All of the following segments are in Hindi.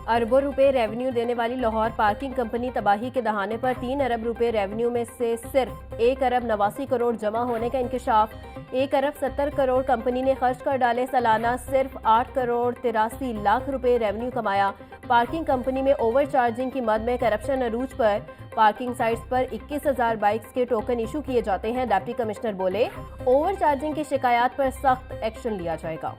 अरबों रुपए रेवेन्यू देने वाली लाहौर पार्किंग कंपनी तबाही के दहाने पर 3 अरब रुपए रेवेन्यू में से सिर्फ 1 अरब 89 करोड़ जमा होने का इंकशाफ। 1 अरब 70 करोड़ कंपनी ने खर्च कर डाले, सालाना सिर्फ 8 करोड़ 83 लाख रुपए रेवेन्यू कमाया। पार्किंग कंपनी में ओवर चार्जिंग की मद में करप्शन अरूज पर। पार्किंग साइट्स पर 21,000 बाइक्स के टोकन इशू किए जाते हैं। डिप्टी कमिश्नर बोले, ओवर चार्जिंग की शिकायत पर सख्त एक्शन लिया जाएगा।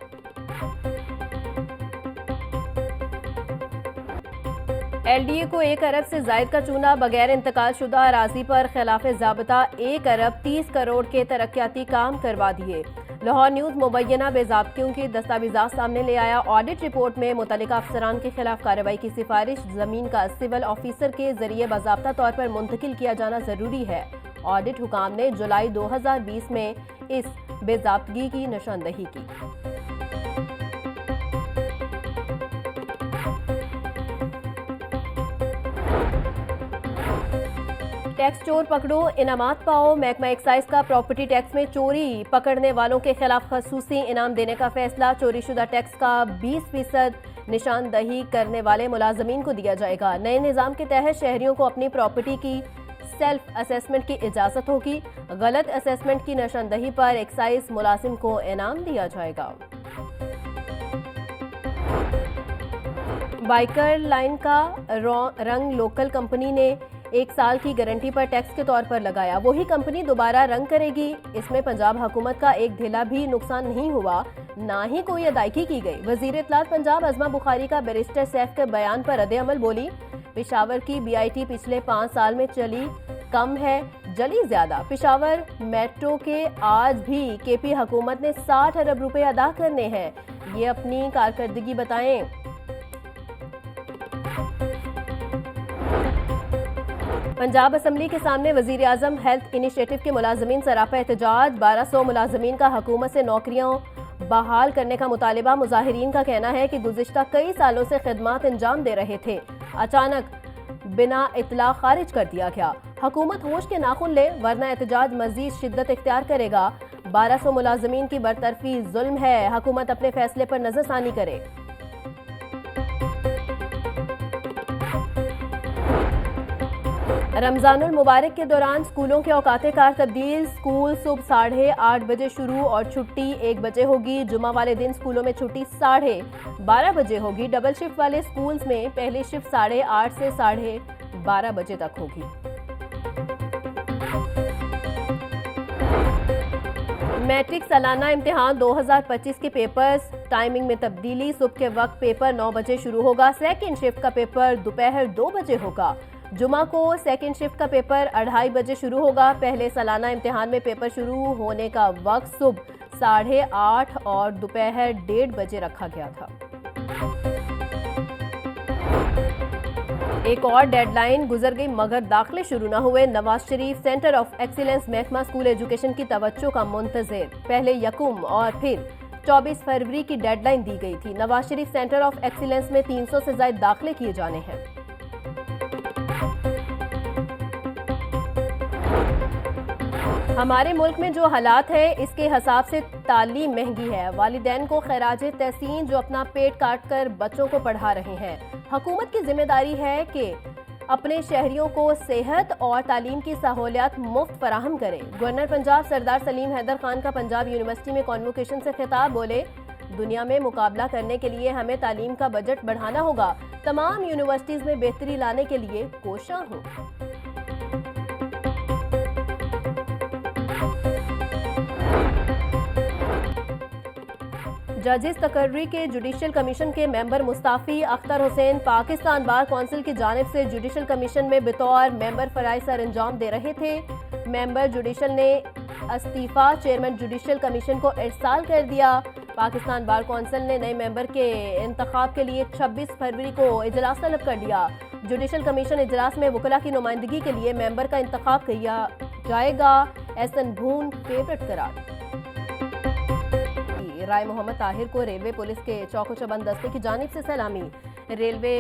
एलडीए को 1 अरब से जायद का चूना। बगैर इंतकाल शुदा अराजी पर खिलाफ ज़ाब्ता 1 अरब 30 करोड़ के तरक्याती काम करवा दिए। लाहौर न्यूज़ मुबैना बेज़ाब्तियों की दस्तावेज़ात सामने ले आया। ऑडिट रिपोर्ट में मुतल्लिका अफसरान के खिलाफ कार्रवाई की सिफारिश। ज़मीन का सिविल ऑफिसर के जरिए बाज़ाब्ता तौर पर मुंतकिल किया जाना ज़रूरी है। ऑडिट हुकाम ने जुलाई 2020 में इस बेज़ाब्तगी की निशानदही की। टैक्स चोर पकड़ो, इनामात पाओ। महकमा एक्साइज का प्रॉपर्टी टैक्स में चोरी पकड़ने वालों के खिलाफ खसूसी इनाम देने का फैसला। चोरी शुदा टैक्स का 20% निशानदही करने वाले मुलाजमीन को दिया जाएगा। नए निज़ाम के तहत शहरियों को अपनी प्रॉपर्टी की सेल्फ असेसमेंट की इजाज़त होगी। गलत असेसमेंट की निशानदही पर एक्साइज मुलाजिम को इनाम दिया जाएगा। बाइकर लाइन का रंग लोकल कंपनी ने 1 साल की गारंटी पर टैक्स के तौर पर लगाया। वही कंपनी दोबारा रंग करेगी। इसमें पंजाब हुकूमत का एक ढेला भी नुकसान नहीं हुआ, ना ही कोई अदायगी की गई। वजीर इत्तलात पंजाब अज़मा बुखारी का बैरिस्टर सैफ के बयान पर रद्द-ए-अमल बोली, पेशावर की बीआईटी पिछले 5 साल में चली कम है, जली ज्यादा। पेशावर मेट्रो के आज भी केपी हुकूमत ने 60 अरब रुपए अदा करने हैं। ये अपनी कारकर्दगी बताएं। पंजाब असम्बली के सामने वजीर आजम हेल्थ इनिशिएटिव के मुलाजमीन सरापा एहतजाज। 1200 मुलाजमीन का हुकूमत से नौकरियां बहाल करने का मुतालिबा। मुजाहिरीन का कहना है कि गुज़िश्ता कई सालों से खिदमात अंजाम दे रहे थे, अचानक बिना इतला खारिज कर दिया गया। हुकूमत होश के नाखुन ले, वरना एहतजाज मजीद शिद्दत इख्तियार करेगा। 1200 मुलाजमीन की बरतरफी जुल्म है, हुकूमत अपने फैसले पर नजरसानी करे। रमजानुल मुबारक के दौरान स्कूलों के औकाते कार तब्दील। स्कूल सुबह 8:30 बजे शुरू और छुट्टी 1 बजे होगी। जुमा वाले दिन स्कूलों में छुट्टी 12:30 बजे होगी। डबल शिफ्ट वाले स्कूल्स में पहली शिफ्ट 8:30 से 12:30 बजे तक होगी। मैट्रिक सालाना इम्तिहान 2025 के पेपर्स टाइमिंग में तब्दीली। सुबह के वक्त पेपर 9 बजे शुरू होगा। सेकेंड शिफ्ट का पेपर दोपहर 2 बजे होगा। जुमा को सेकेंड शिफ्ट का पेपर 2:30 बजे शुरू होगा। पहले सालाना इम्तिहान में पेपर शुरू होने का वक्त सुबह 8:30 और दोपहर 1:30 बजे रखा गया था। एक और डेडलाइन गुजर गई मगर दाखिले शुरू न हुए। Nawaz Sharif centre of excellence महकमा स्कूल एजुकेशन की तवज्जो का मुंतज़िर। पहले यकम और फिर 24 फरवरी की डेडलाइन दी गई थी। Nawaz Sharif centre of excellence में 300 से ज्यादा दाखिले किए जाने हैं। हमारे मुल्क में जो हालात है इसके हिसाब से तालीम महंगी है। वालिदैन को खैराज तहसीन जो अपना पेट काट कर बच्चों को पढ़ा रहे हैं। हुकूमत की जिम्मेदारी है कि अपने शहरियों को सेहत और तालीम की सहूलियत मुफ्त फराहम करें। गवर्नर पंजाब सरदार सलीम हैदर खान का पंजाब यूनिवर्सिटी में कॉन्वोकेशन से खिताब। बोले, दुनिया में मुकाबला करने के लिए हमें तालीम का बजट बढ़ाना होगा। तमाम यूनिवर्सिटीज में बेहतरी लाने के लिए कोशिश हूँ। जजेस तकर्री के जुडिशल कमीशन के member Mustafi. Akhtar Hussain Pakistan bar council की जानिब से जुडिशल कमीशन में बतौर मेंबर फराइज सर अंजाम दे रहे थे। मेंबर जुडिशल ने इस्तीफा चेयरमैन जुडिशल कमीशन को इरसाल कर दिया। पाकिस्तान बार कौंसिल ने नए मेंबर के इंतखाब के लिए 26 फरवरी को इजलास तलब कर लिया। जुडिशल कमीशन इजलास में वकला की नुमाइंदगी के लिए मेंबर का इंतखाब किया जाएगा। एहसन भून फेवरेट करार। राय मोहम्मद ताहिर को रेलवे पुलिस के चौको चबंद दस्ते की जानिब से सलामी। रेलवे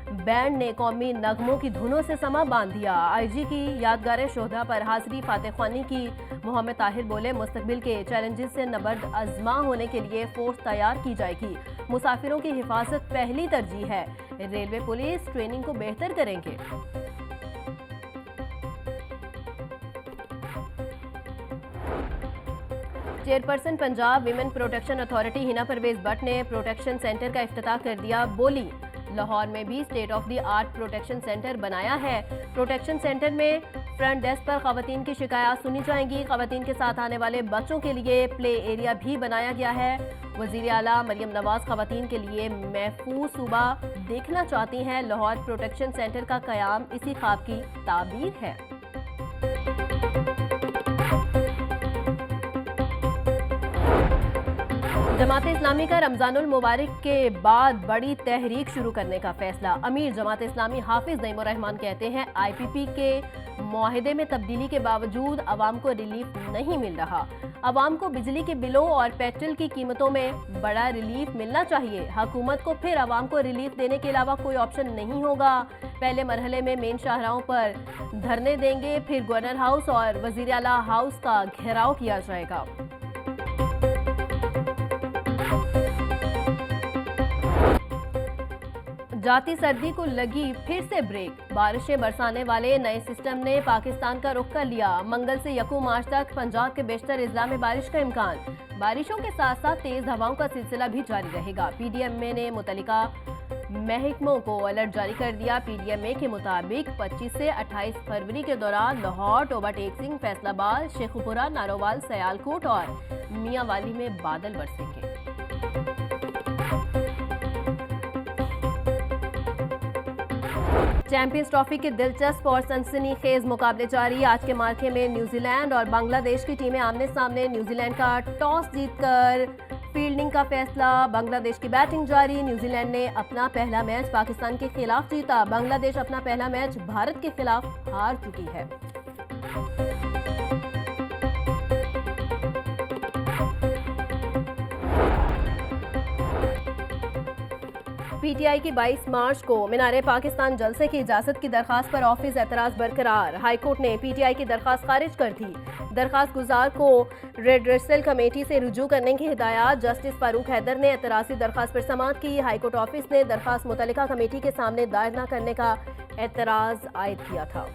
बैंड ने कौमी नगमों की धुनों से समा बांध दिया। आईजी की यादगार शोधा पर हाजिरी फातह ख्वानी की। मोहम्मद ताहिर बोले, मुस्तकबिल के चैलेंजेस से नबर्द आजमा होने के लिए फोर्स तैयार की जाएगी। मुसाफिरों की हिफाजत पहली तरजीह है। रेलवे पुलिस ट्रेनिंग को बेहतर करेंगे। Chairperson Punjab women protection authority Hina Parvez Bhatt ने प्रोटेक्शन सेंटर का इफ्तिताह कर दिया। बोली, लाहौर में भी state of the art protection centre बनाया है। प्रोटेक्शन सेंटर में फ्रंट डेस्क पर खवातीन की शिकायत सुनी जाएंगी। खवातीन के साथ आने वाले बच्चों के लिए प्ले एरिया भी बनाया गया है। वजीर आला मरियम नवाज खवातीन के लिए महफूज सूबा देखना चाहती हैं। लाहौर प्रोटेक्शन सेंटर का कयाम इसी ख्वाब की ताबीर है। जमात इस्लामी का रमजानुल मुबारक के बाद बड़ी तहरीक शुरू करने का फैसला। अमीर जमात इस्लामी हाफिज नईमुर रहमान कहते हैं, IPP के मुआहदे में तब्दीली के बावजूद अवाम को रिलीफ नहीं मिल रहा। अवाम को बिजली के बिलों और पेट्रोल की कीमतों में बड़ा रिलीफ मिलना चाहिए। हुकूमत को फिर अवाम को रिलीफ देने के अलावा कोई ऑप्शन नहीं होगा। पहले मरहले में मेन शाहराहों पर धरने देंगे, फिर गवर्नर हाउस और वजीर आला हाउस का घेराव किया जाएगा। जाती सर्दी को लगी फिर से ब्रेक। बारिशें बरसाने वाले नए सिस्टम ने पाकिस्तान का रुख कर लिया। मंगल से 1 मार्च तक पंजाब के बेशतर इजला में बारिश का इम्कान। बारिशों के साथ साथ तेज हवाओं का सिलसिला भी जारी रहेगा। PDMA ने मुतल्लिका महकमों को अलर्ट जारी कर दिया। PDMA के मुताबिक 25 से 28 फरवरी के दौरान लाहौर, टोबा टेक सिंह, फैसलाबाद, शेखुपुरा, नारोवाल, सयालकोट और मियांवाली में बादल बरसेंगे। चैंपियंस ट्रॉफी के दिलचस्प और सनसनीखेज मुकाबले जारी। आज के मार्के में न्यूजीलैंड और बांग्लादेश की टीमें आमने सामने। न्यूजीलैंड का टॉस जीतकर फील्डिंग का फैसला, बांग्लादेश की बैटिंग जारी। न्यूजीलैंड ने अपना पहला मैच पाकिस्तान के खिलाफ जीता। बांग्लादेश अपना पहला मैच भारत के खिलाफ हार चुकी है। PTI की 22 मार्च को मीनारे पाकिस्तान जलसे की इजाजत की दरखास्त पर ऑफिस एतराज बरकरार। हाईकोर्ट ने PTI की दरखास्त खारिज कर दी। दरखास्त गुजार को रेडरेसल कमेटी से रुजू करने की हिदायत। जस्टिस फारूक हैदर ने एतराजी दरखास्त पर समाअत की। हाईकोर्ट ऑफिस ने दरखास्त मुतल्लिका कमेटी के सामने दायर न करने का एतराज आयद किया था।